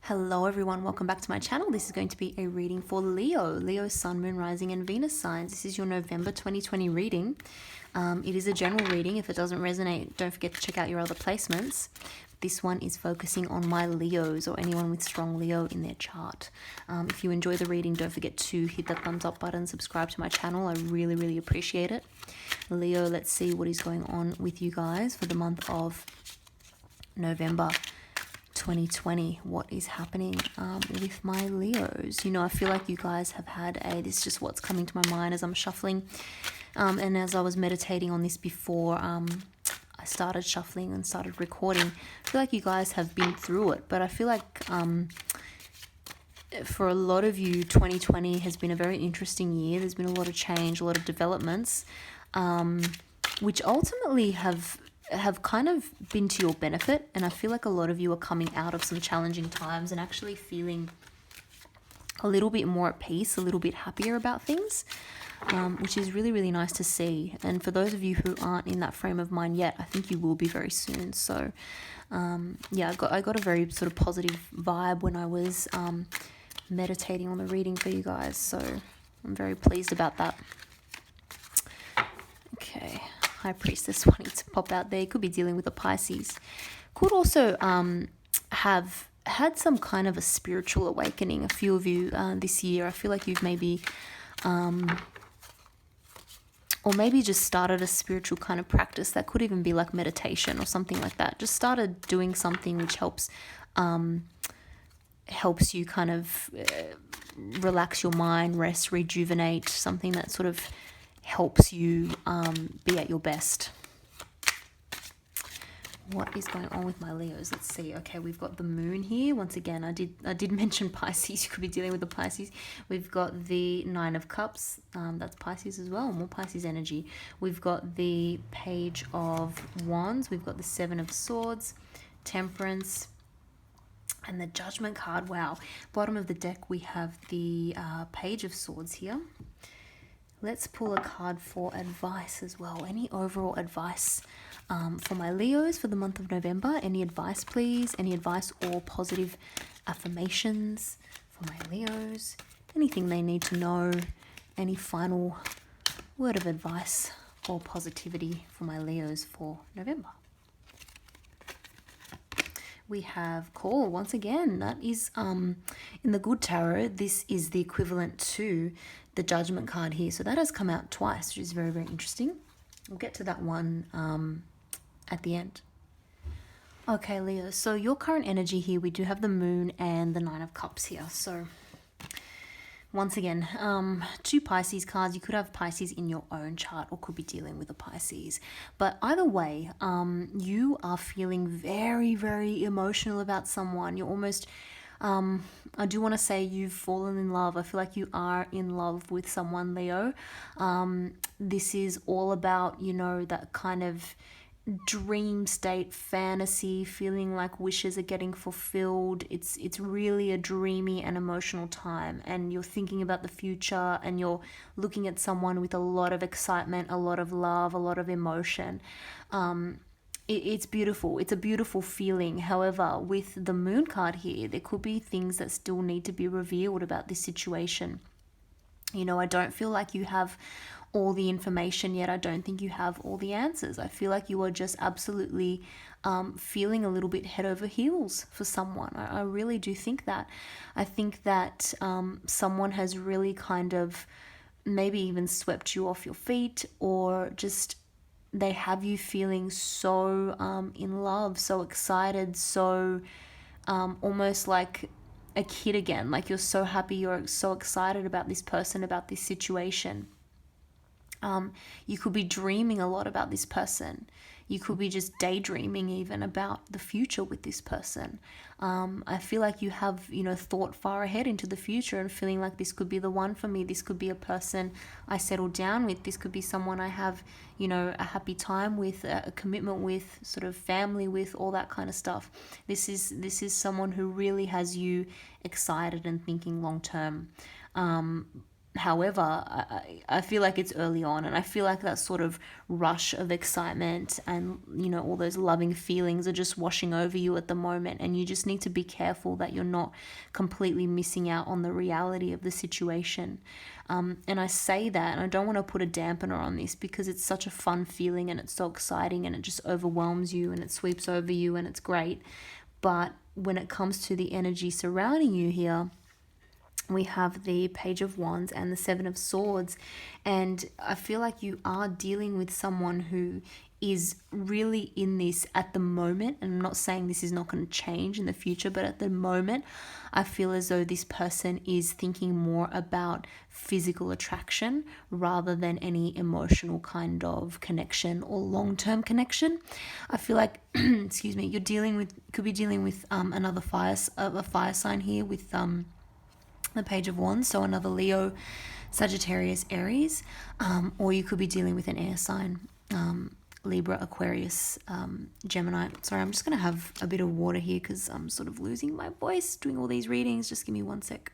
Hello everyone, welcome back to my channel. This is going to be a reading for Leo, Sun, Moon, Rising and Venus signs. This is your November 2020 reading. It is a general reading. If it doesn't resonate, don't forget to check out your other placements. This one is focusing on my Leos or anyone with strong Leo in their chart. If you enjoy the reading, don't forget to hit that thumbs up button, subscribe to my channel. I really appreciate it. Leo, let's see what is going on with you guys for the month of November 2020. What is happening with my Leos? I feel like you guys have had this is just what's coming to my mind as I'm shuffling, and as I was meditating on this before I started shuffling and started recording. I feel like you guys have been through it, but I feel like for a lot of you 2020 has been a very interesting year. There's been a lot of change, a lot of developments, which ultimately have kind of been to your benefit, and I feel like a lot of you are coming out of some challenging times and actually feeling a little bit more at peace, a little bit happier about things, which is really nice to see. And for those of you who aren't in that frame of mind yet, I think you will be very soon. So yeah, I got a very sort of positive vibe when I was meditating on the reading for you guys, so I'm very pleased about that. Okay, High Priestess wanting to pop out there. You could be dealing with a Pisces. Could also have had some kind of a spiritual awakening. A few of you this year, I feel like you've maybe or maybe just started a spiritual kind of practice. That could even be like meditation or something like that. Just started doing something which helps you kind of relax your mind, rest, rejuvenate, something that sort of helps you be at your best. What is going on with my Leos? Let's see. Okay, we've got the moon here. Once again, I did mention Pisces. You could be dealing with the Pisces. We've got the Nine of Cups. That's Pisces as well. More Pisces energy. We've got the Page of Wands. We've got the Seven of Swords, Temperance, and the Judgment card. Wow. Bottom of the deck, we have the Page of Swords here. Let's pull a card for advice as well. Any overall advice for my Leos for the month of November? Any advice, please? Any advice or positive affirmations for my Leos? Anything they need to know? Any final word of advice or positivity for my Leos for November? We have Call once again. That is in the Good Tarot, this is the equivalent to the Judgment card here. So that has come out twice, which is very interesting. We'll get to that one at the end. Okay, Leo, so your current energy here, we do have the Moon and the Nine of Cups here. So once again, two Pisces cards. You could have Pisces in your own chart or could be dealing with a Pisces. But either way, you are feeling very emotional about someone. You're almost, I do want to say you've fallen in love. I feel like you are in love with someone, Leo. This is all about, that kind of dream state, fantasy, feeling like wishes are getting fulfilled. It's really a dreamy and emotional time, and you're thinking about the future, and you're looking at someone with a lot of excitement, a lot of love, a lot of emotion. It's beautiful. It's a beautiful feeling. However, with the Moon card here, there could be things that still need to be revealed about this situation. I don't feel like you have all the information yet. I don't think you have all the answers. I feel like you are just absolutely feeling a little bit head over heels for someone. I really do think that. I think that someone has really kind of maybe even swept you off your feet, or just they have you feeling so in love, so excited, so almost like a kid again. Like you're so happy, you're so excited about this person, about this situation. You could be dreaming a lot about this person. You could be just daydreaming even about the future with this person. I feel like you have, thought far ahead into the future and feeling like this could be the one for me. This could be a person I settle down with. This could be someone I have, a happy time with, a commitment with, sort of family with, all that kind of stuff. This is someone who really has you excited and thinking long term. However, I feel like it's early on, and I feel like that sort of rush of excitement and, all those loving feelings are just washing over you at the moment, and you just need to be careful that you're not completely missing out on the reality of the situation. And I say that, and I don't want to put a dampener on this because it's such a fun feeling and it's so exciting and it just overwhelms you and it sweeps over you and it's great. But when it comes to the energy surrounding you here, we have the Page of Wands and the Seven of Swords. And I feel like you are dealing with someone who is really in this at the moment. And I'm not saying this is not going to change in the future, but at the moment, I feel as though this person is thinking more about physical attraction rather than any emotional kind of connection or long-term connection. I feel like, excuse me, could be dealing with another a fire sign here with the Page of Wands, so another Leo, Sagittarius, Aries, or you could be dealing with an air sign, Libra, Aquarius, Gemini. Sorry, I'm just going to have a bit of water here because I'm sort of losing my voice doing all these readings. Just give me one sec.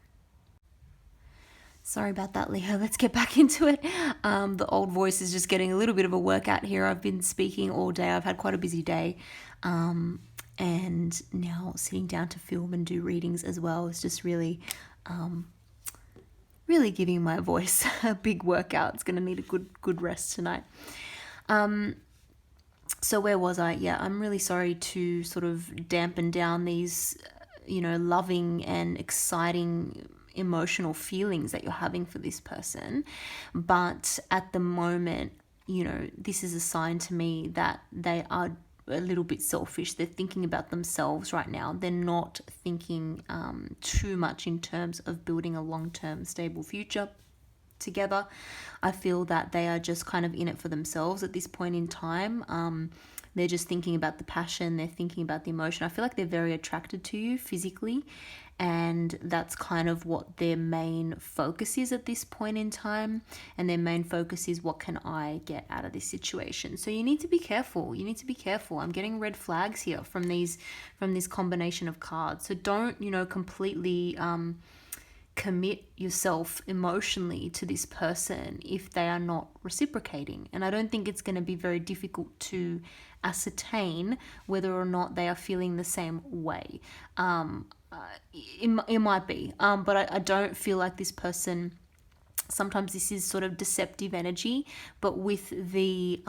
Sorry about that, Leo. Let's get back into it. The old voice is just getting a little bit of a workout here. I've been speaking all day. I've had quite a busy day. And now sitting down to film and do readings as well is just really giving my voice a big workout. It's going to need a good rest tonight. So where was I? Yeah, I'm really sorry to sort of dampen down these, loving and exciting emotional feelings that you're having for this person. But at the moment, this is a sign to me that they are a little bit selfish. They're thinking about themselves right now. They're not thinking too much in terms of building a long-term stable future together. I feel that they are just kind of in it for themselves at this point in time. They're just thinking about the passion. They're thinking about the emotion. I feel like they're very attracted to you physically, and that's kind of what their main focus is at this point in time. And their main focus is, what can I get out of this situation? So you need to be careful. I'm getting red flags here from this combination of cards. So don't, completely commit yourself emotionally to this person if they are not reciprocating. And I don't think it's going to be very difficult to ascertain whether or not they are feeling the same way. It might be, but I don't feel like this person, sometimes this is sort of deceptive energy, but with the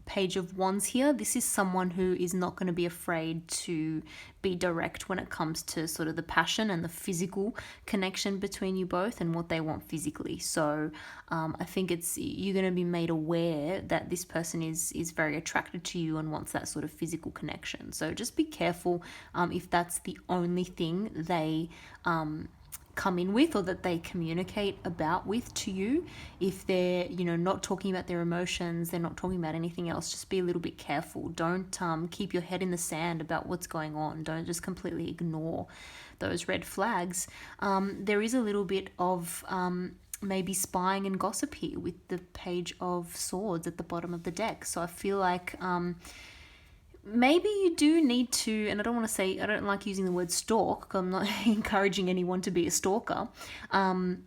Page of Wands here, this is someone who is not going to be afraid to be direct when it comes to sort of the passion and the physical connection between you both and what they want physically. So I think you're going to be made aware that this person is very attracted to you and wants that sort of physical connection. So just be careful if that's the only thing they come in with, or that they communicate about with to you. If they're not talking about their emotions, they're not talking about anything else, just be a little bit careful. Don't keep your head in the sand about what's going on. Don't just completely ignore those red flags. There is a little bit of maybe spying and gossip here with the Page of Swords at the bottom of the deck. So I feel like maybe you do need to, and I don't like using the word stalk, I'm not encouraging anyone to be a stalker in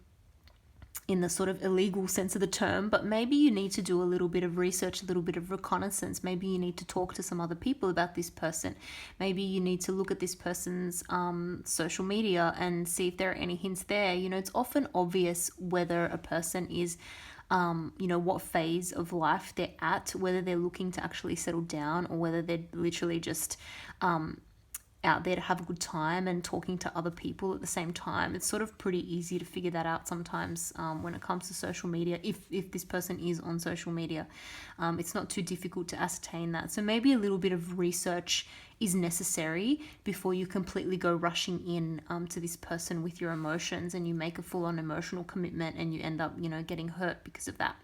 the sort of illegal sense of the term, but maybe you need to do a little bit of research, a little bit of reconnaissance. Maybe you need to talk to some other people about this person. Maybe you need to look at this person's social media and see if there are any hints there. It's often obvious whether a person is what phase of life they're at, whether they're looking to actually settle down or whether they're literally just out there to have a good time and talking to other people at the same time. It's sort of pretty easy to figure that out sometimes when it comes to social media. If this person is on social media, it's not too difficult to ascertain that. So maybe a little bit of research is necessary before you completely go rushing in to this person with your emotions and you make a full-on emotional commitment and you end up, getting hurt because of that.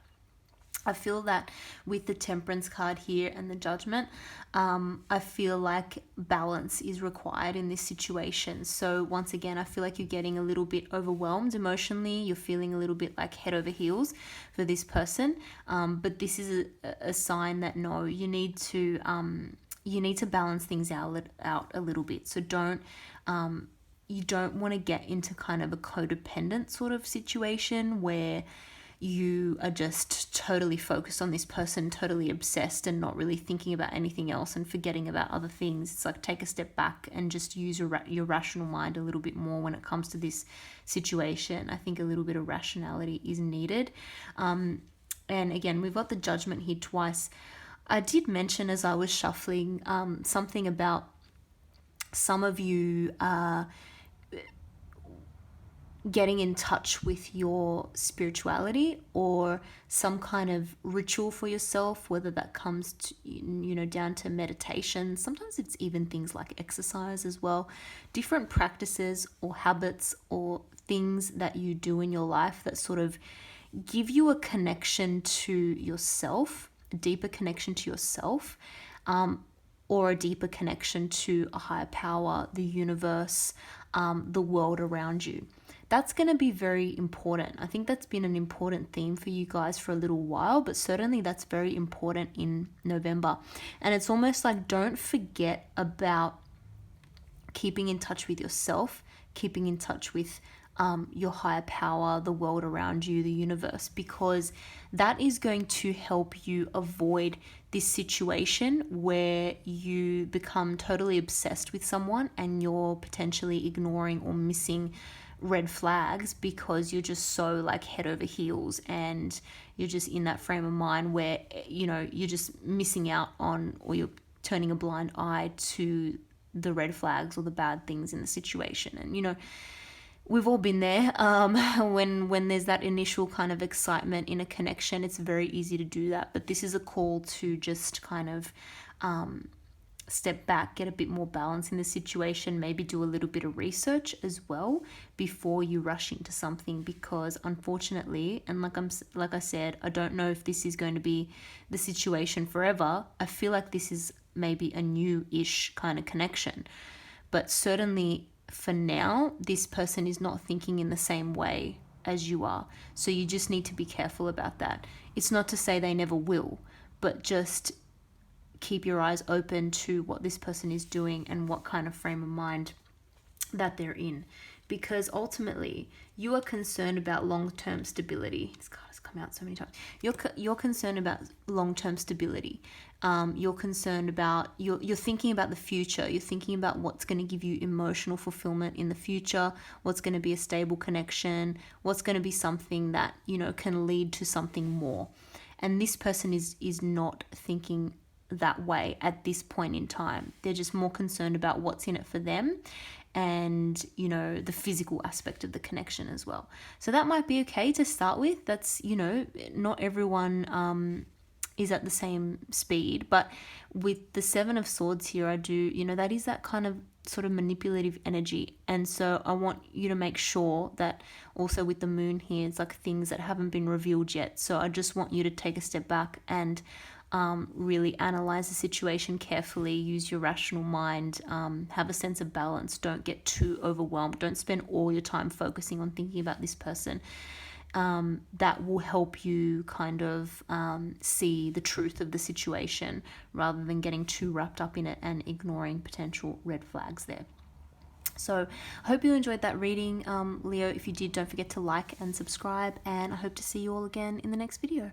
I feel that with the Temperance card here and the Judgment, I feel like balance is required in this situation. So once again, I feel like you're getting a little bit overwhelmed emotionally. You're feeling a little bit like head over heels for this person. But this is a sign that no, you need to balance things out a little bit. So don't you don't want to get into kind of a codependent sort of situation where you are just totally focused on this person, totally obsessed and not really thinking about anything else and forgetting about other things. It's like take a step back and just use your rational mind a little bit more when it comes to this situation. I think a little bit of rationality is needed. And again, we've got the Judgment here twice. I did mention as I was shuffling something about some of you getting in touch with your spirituality or some kind of ritual for yourself, whether that comes to, down to meditation. Sometimes it's even things like exercise as well. Different practices or habits or things that you do in your life that sort of give you a connection to yourself, a deeper connection to yourself, or a deeper connection to a higher power, the universe, the world around you. That's going to be very important. I think that's been an important theme for you guys for a little while, but certainly that's very important in November. And it's almost like don't forget about keeping in touch with yourself, keeping in touch with your higher power, the world around you, the universe, because that is going to help you avoid this situation where you become totally obsessed with someone and you're potentially ignoring or missing red flags because you're just so like head over heels and you're just in that frame of mind where you're just missing out on, or you're turning a blind eye to the red flags or the bad things in the situation. And we've all been there. When there's that initial kind of excitement in a connection, it's very easy to do that. But this is a call to just kind of step back, get a bit more balance in the situation, maybe do a little bit of research as well before you rush into something, because unfortunately, and like I said, I don't know if this is going to be the situation forever. I feel like this is maybe a new-ish kind of connection, but certainly for now, this person is not thinking in the same way as you are. So you just need to be careful about that. It's not to say they never will, but just keep your eyes open to what this person is doing and what kind of frame of mind that they're in. Because ultimately, you are concerned about long-term stability. This card has come out so many times. You're concerned about long-term stability. You're concerned about, you're thinking about the future. You're thinking about what's going to give you emotional fulfillment in the future, what's going to be a stable connection, what's going to be something that, can lead to something more. And this person is not thinking that way at this point in time. They're just more concerned about what's in it for them and the physical aspect of the connection as well. So that might be okay to start with. That's not everyone is at the same speed, but with the Seven of Swords here, I do that is that kind of sort of manipulative energy. And so I want you to make sure that also with the Moon here, it's like things that haven't been revealed yet. So I just want you to take a step back and really analyze the situation carefully, use your rational mind, have a sense of balance. Don't get too overwhelmed. Don't spend all your time focusing on thinking about this person. That will help you kind of see the truth of the situation rather than getting too wrapped up in it and ignoring potential red flags there. So I hope you enjoyed that reading, Leo. If you did, don't forget to like and subscribe, and I hope to see you all again in the next video.